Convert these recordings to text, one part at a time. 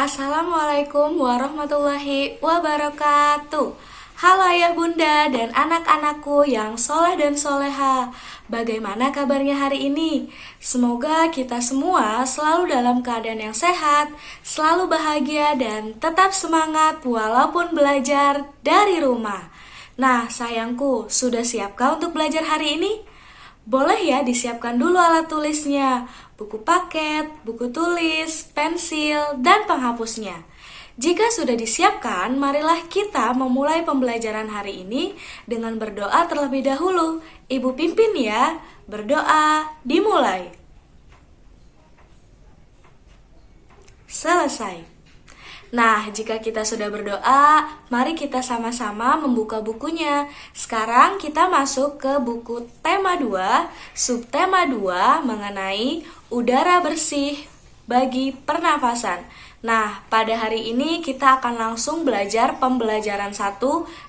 Assalamualaikum warahmatullahi wabarakatuh. Halo ayah bunda dan anak-anakku yang soleh dan soleha. Bagaimana kabarnya hari ini? Semoga kita semua selalu dalam keadaan yang sehat, selalu bahagia dan tetap semangat walaupun belajar dari rumah. Nah sayangku, sudah siapkah untuk belajar hari ini? Boleh ya disiapkan dulu alat tulisnya, buku paket, buku tulis, pensil, dan penghapusnya. Jika sudah disiapkan, marilah kita memulai pembelajaran hari ini dengan berdoa terlebih dahulu. Ibu pimpin ya, berdoa dimulai. Selesai. Nah, jika kita sudah berdoa, mari kita sama-sama membuka bukunya. Sekarang kita masuk ke buku tema 2, subtema 2 mengenai udara bersih bagi pernafasan. Nah, pada hari ini kita akan langsung belajar pembelajaran 1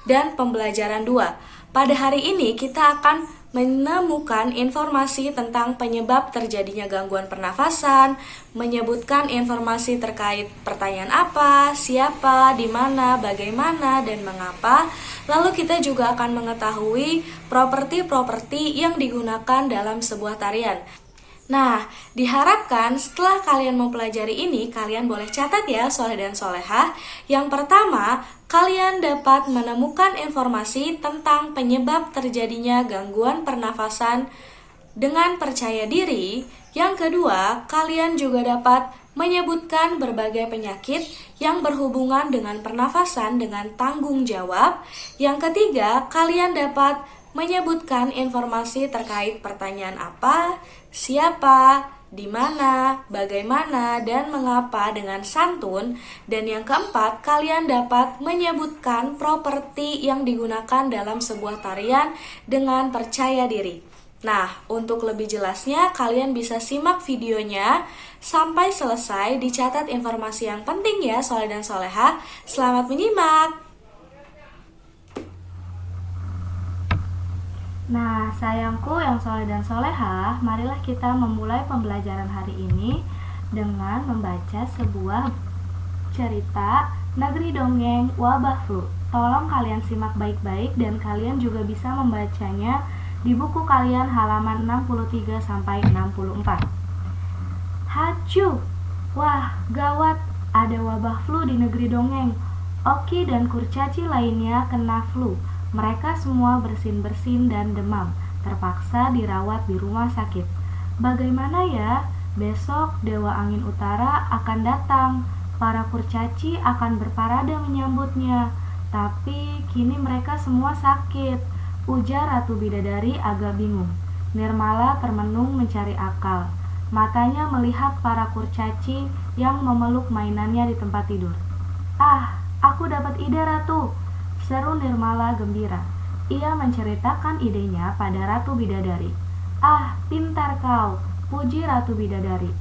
dan pembelajaran 2. Pada hari ini kita akan menemukan informasi tentang penyebab terjadinya gangguan pernafasan, menyebutkan informasi terkait pertanyaan apa, siapa, di mana, bagaimana, dan mengapa. Lalu kita juga akan mengetahui properti-properti yang digunakan dalam sebuah tarian. Nah, diharapkan setelah kalian mempelajari ini, kalian boleh catat ya soleh dan solehah. Yang pertama, kalian dapat menemukan informasi tentang penyebab terjadinya gangguan pernafasan dengan percaya diri. Yang kedua, kalian juga dapat menyebutkan berbagai penyakit yang berhubungan dengan pernafasan dengan tanggung jawab. Yang ketiga, kalian dapat menyebutkan informasi terkait pertanyaan apa, siapa, di mana, bagaimana, dan mengapa dengan santun. Dan yang keempat, kalian dapat menyebutkan properti yang digunakan dalam sebuah tarian dengan percaya diri. Nah, untuk lebih jelasnya, kalian bisa simak videonya sampai selesai, dicatat informasi yang penting ya, soleh dan soleha. Selamat menyimak! Nah, sayangku yang soleh dan soleha, marilah kita memulai pembelajaran hari ini dengan membaca sebuah cerita Negeri Dongeng Wabah Flu. Tolong kalian simak baik-baik dan kalian juga bisa membacanya di buku kalian halaman 63-64. Hacu! Wah, gawat! Ada wabah flu di negeri dongeng. Oki dan kurcaci lainnya kena flu. Mereka semua bersin-bersin dan demam, terpaksa dirawat di rumah sakit. Bagaimana ya? Besok Dewa Angin Utara akan datang. Para kurcaci akan berparade menyambutnya. Tapi kini mereka semua sakit. Ujar Ratu Bidadari agak bingung. Nirmala termenung mencari akal. Matanya melihat para kurcaci yang memeluk mainannya di tempat tidur. Ah, aku dapat ide, Ratu! Seru Nirmala gembira. Ia menceritakan idenya pada Ratu Bidadari. Ah, pintar kau, puji Ratu Bidadari.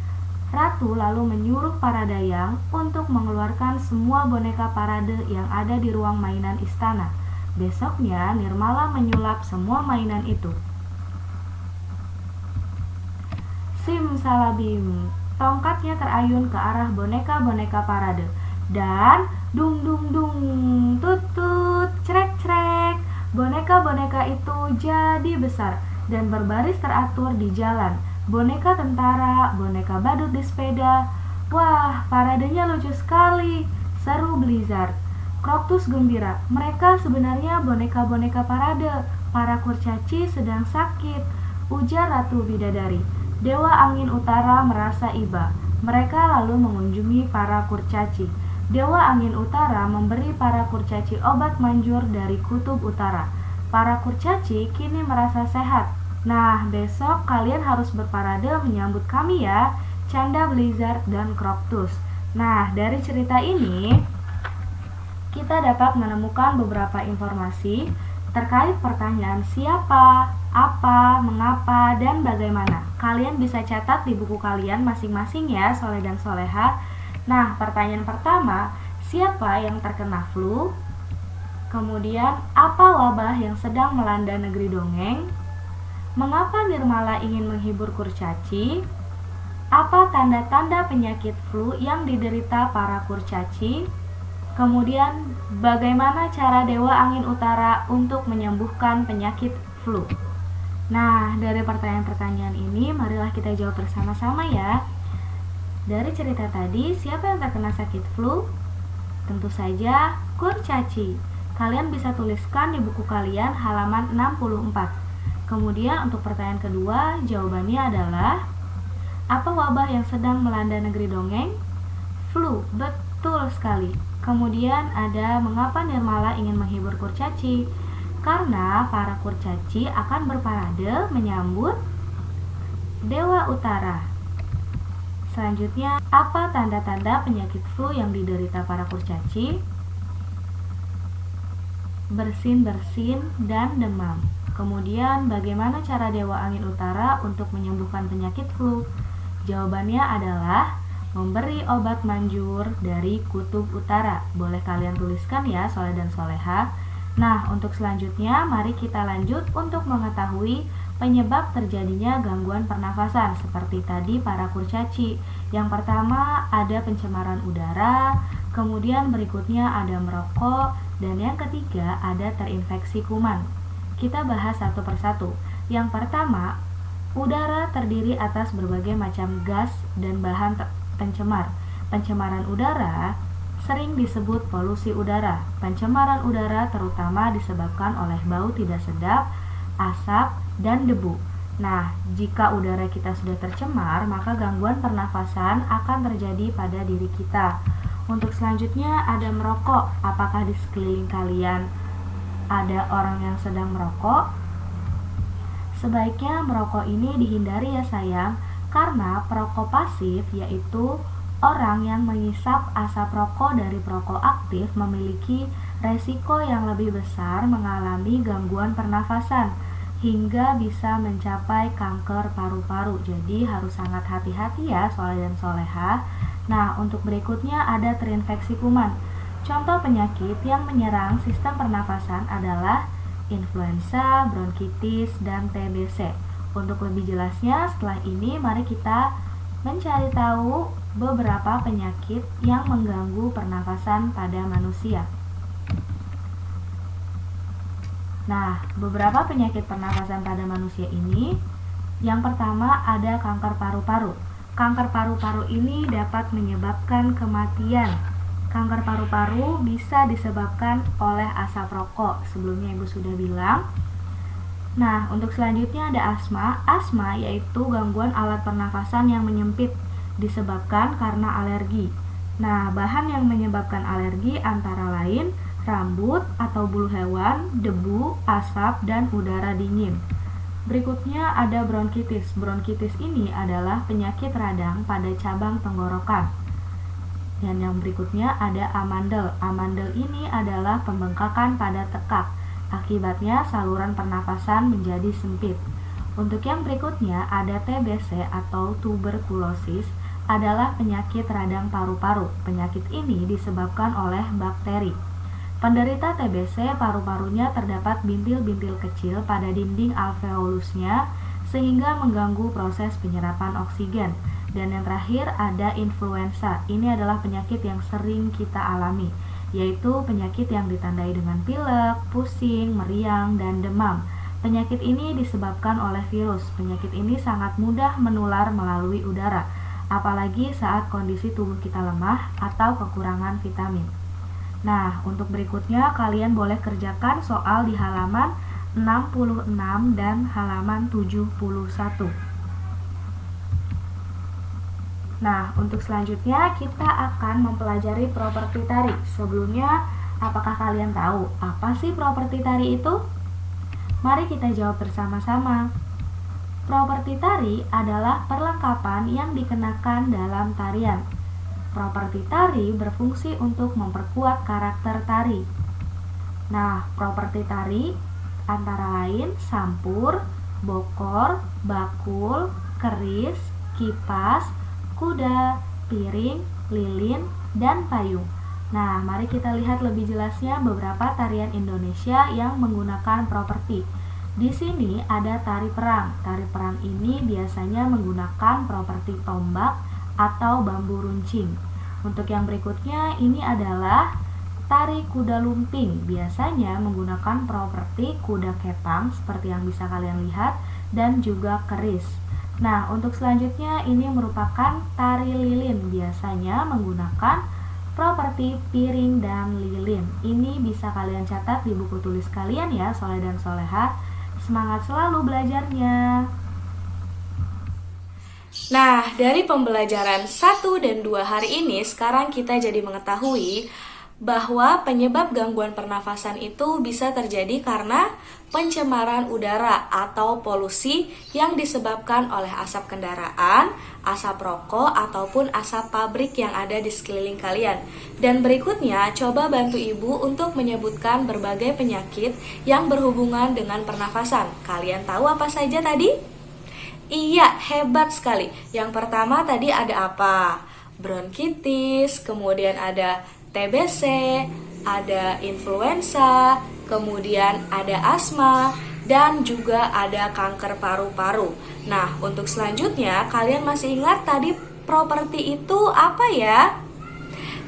Ratu lalu menyuruh para dayang untuk mengeluarkan semua boneka parade yang ada di ruang mainan istana. Besoknya Nirmala menyulap semua mainan itu. Simsalabim, tongkatnya terayun ke arah boneka-boneka parade. Dan dung dung dung, tutut, crek crek, boneka-boneka itu jadi besar dan berbaris teratur di jalan. Boneka tentara, boneka badut di sepeda. Wah, paradenya lucu sekali, seru Blizzard. Kroktus gembira, mereka sebenarnya boneka-boneka parade. Para kurcaci sedang sakit, ujar Ratu Bidadari. Dewa Angin Utara merasa iba. Mereka lalu mengunjungi para kurcaci. Dewa Angin Utara memberi para kurcaci obat manjur dari kutub utara. Para kurcaci kini merasa sehat. Nah, besok kalian harus berparade menyambut kami ya, canda Blizzard dan Kroktus. Nah, dari cerita ini kita dapat menemukan beberapa informasi terkait pertanyaan siapa, apa, mengapa, dan bagaimana. Kalian bisa catat di buku kalian masing-masing ya, soleh dan soleha. Nah, pertanyaan pertama, siapa yang terkena flu? Kemudian, apa wabah yang sedang melanda negeri dongeng? Mengapa Nirmala ingin menghibur kurcaci? Apa tanda-tanda penyakit flu yang diderita para kurcaci? Kemudian, bagaimana cara Dewa Angin Utara untuk menyembuhkan penyakit flu? Nah, dari pertanyaan-pertanyaan ini, marilah kita jawab bersama-sama ya. Dari cerita tadi, siapa yang terkena sakit flu? Tentu saja kurcaci. Kalian bisa tuliskan di buku kalian halaman 64. Kemudian untuk pertanyaan kedua, jawabannya adalah apa wabah yang sedang melanda negeri dongeng? Flu, betul sekali. Kemudian ada mengapa Nirmala ingin menghibur kurcaci? Karena para kurcaci akan berparade menyambut Dewa Utara. Selanjutnya, apa tanda-tanda penyakit flu yang diderita para kurcaci? Bersin-bersin dan demam. Kemudian, bagaimana cara Dewa Angin Utara untuk menyembuhkan penyakit flu? Jawabannya adalah memberi obat manjur dari kutub utara. Boleh kalian tuliskan ya, Soleh dan Soleha. Nah, untuk selanjutnya, mari kita lanjut untuk mengetahui penyebab terjadinya gangguan pernafasan seperti tadi para kurcaci. Yang pertama ada pencemaran udara, kemudian berikutnya ada merokok, dan yang ketiga ada terinfeksi kuman. Kita bahas satu persatu. Yang pertama, udara terdiri atas berbagai macam gas dan bahan pencemar. Pencemaran udara sering disebut polusi udara. Pencemaran udara terutama disebabkan oleh bau tidak sedap, asap, dan debu. Nah, jika udara kita sudah tercemar, maka gangguan pernafasan akan terjadi pada diri kita. Untuk selanjutnya ada merokok. Apakah di sekeliling kalian ada orang yang sedang merokok? Sebaiknya merokok ini dihindari ya sayang, karena perokok pasif yaitu orang yang menghisap asap rokok dari perokok aktif memiliki resiko yang lebih besar mengalami gangguan pernafasan hingga bisa mencapai kanker paru-paru. Jadi harus sangat hati-hati ya Soleh dan Soleha. Nah, untuk berikutnya ada terinfeksi kuman. Contoh penyakit yang menyerang sistem pernafasan adalah influenza, bronkitis, dan TBC. Untuk lebih jelasnya setelah ini mari kita mencari tahu beberapa penyakit yang mengganggu pernafasan pada manusia. Nah, beberapa penyakit pernafasan pada manusia ini, yang pertama ada kanker paru-paru. Kanker paru-paru ini dapat menyebabkan kematian. Kanker paru-paru bisa disebabkan oleh asap rokok. Sebelumnya Ibu sudah bilang. Nah, untuk selanjutnya ada asma. Asma yaitu gangguan alat pernafasan yang menyempit disebabkan karena alergi. Nah, bahan yang menyebabkan alergi antara lain rambut atau bulu hewan, debu, asap, dan udara dingin. Berikutnya ada bronkitis. Bronkitis ini adalah penyakit radang pada cabang tenggorokan. Dan yang berikutnya ada amandel. Amandel ini adalah pembengkakan pada tekak. Akibatnya saluran pernafasan menjadi sempit. Untuk yang berikutnya ada TBC atau tuberkulosis, adalah penyakit radang paru-paru. Penyakit ini disebabkan oleh bakteri. Penderita TBC paru-parunya terdapat bintil-bintil kecil pada dinding alveolusnya sehingga mengganggu proses penyerapan oksigen. Dan yang terakhir ada influenza. Ini adalah penyakit yang sering kita alami, yaitu penyakit yang ditandai dengan pilek, pusing, meriang, dan demam. Penyakit ini disebabkan oleh virus. Penyakit ini sangat mudah menular melalui udara, apalagi saat kondisi tubuh kita lemah atau kekurangan vitamin. Nah, untuk berikutnya kalian boleh kerjakan soal di halaman 66 dan halaman 71. Nah, untuk selanjutnya kita akan mempelajari properti tari. Sebelumnya, apakah kalian tahu apa sih properti tari itu? Mari kita jawab bersama-sama. Properti tari adalah perlengkapan yang dikenakan dalam tarian. Properti tari berfungsi untuk memperkuat karakter tari. Nah, properti tari antara lain sampur, bokor, bakul, keris, kipas, kuda, piring, lilin, dan payung. Nah, mari kita lihat lebih jelasnya beberapa tarian Indonesia yang menggunakan properti. Di sini ada tari perang. Tari perang ini biasanya menggunakan properti tombak atau bambu runcing. Untuk yang berikutnya ini adalah tari kuda lumping. Biasanya menggunakan properti kuda kepang seperti yang bisa kalian lihat dan juga keris. Nah, untuk selanjutnya ini merupakan tari lilin. Biasanya menggunakan properti piring dan lilin. Ini bisa kalian catat di buku tulis kalian ya, Soleh dan Soleha. Semangat selalu belajarnya. Nah, dari pembelajaran 1 dan 2 hari ini, sekarang kita jadi mengetahui bahwa penyebab gangguan pernafasan itu bisa terjadi karena pencemaran udara atau polusi yang disebabkan oleh asap kendaraan, asap rokok, ataupun asap pabrik yang ada di sekeliling kalian. Dan berikutnya, coba bantu ibu untuk menyebutkan berbagai penyakit yang berhubungan dengan pernafasan. Kalian tahu apa saja tadi? Iya, hebat sekali. Yang pertama tadi ada apa? Bronkitis, kemudian ada TBC, ada influenza, kemudian ada asma, dan juga ada kanker paru-paru. Nah, untuk selanjutnya, kalian masih ingat tadi properti itu apa ya?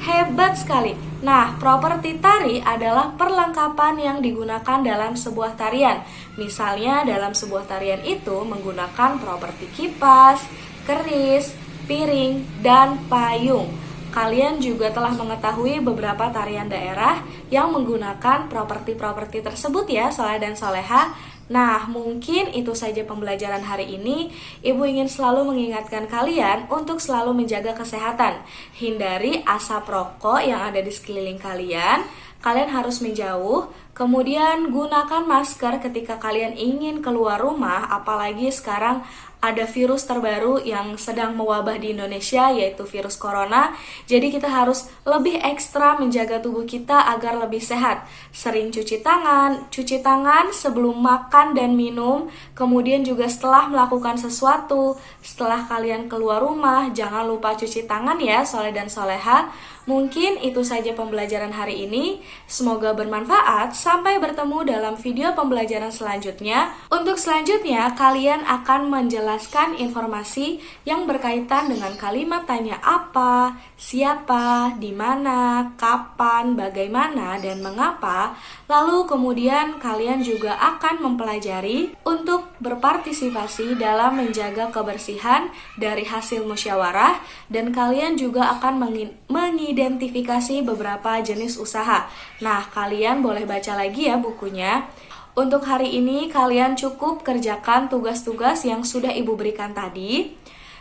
Hebat sekali. Nah, properti tari adalah perlengkapan yang digunakan dalam sebuah tarian. Misalnya, dalam sebuah tarian itu menggunakan properti kipas, keris, piring, dan payung. Kalian juga telah mengetahui beberapa tarian daerah yang menggunakan properti-properti tersebut ya, Soleh dan Soleha. Nah, mungkin itu saja pembelajaran hari ini. Ibu ingin selalu mengingatkan kalian untuk selalu menjaga kesehatan. Hindari asap rokok yang ada di sekeliling kalian. Kalian harus menjauh. Kemudian gunakan masker ketika kalian ingin keluar rumah, apalagi sekarang ada virus terbaru yang sedang mewabah di Indonesia, yaitu virus corona. Jadi kita harus lebih ekstra menjaga tubuh kita agar lebih sehat. Sering cuci tangan sebelum makan dan minum. Kemudian juga setelah melakukan sesuatu, setelah kalian keluar rumah, jangan lupa cuci tangan ya, Soleh dan Soleha. Mungkin itu saja pembelajaran hari ini. Semoga bermanfaat. Sampai bertemu dalam video pembelajaran selanjutnya. Untuk selanjutnya, kalian akan menjelaskan informasi yang berkaitan dengan kalimat tanya apa, siapa, di mana, kapan, bagaimana, dan mengapa. Lalu kemudian kalian juga akan mempelajari untuk berpartisipasi dalam menjaga kebersihan dari hasil musyawarah, dan kalian juga akan mengidentifikasi beberapa jenis usaha. Nah, kalian boleh baca lagi ya bukunya. Untuk hari ini kalian cukup kerjakan tugas-tugas yang sudah ibu berikan tadi.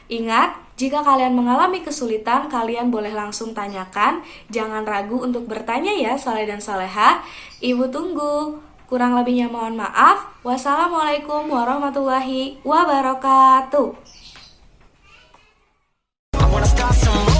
Ingat, jika kalian mengalami kesulitan, kalian boleh langsung tanyakan. Jangan ragu untuk bertanya ya, Soleh dan Soleha. Ibu tunggu. Kurang lebihnya mohon maaf. Wassalamualaikum warahmatullahi wabarakatuh. I wanna start some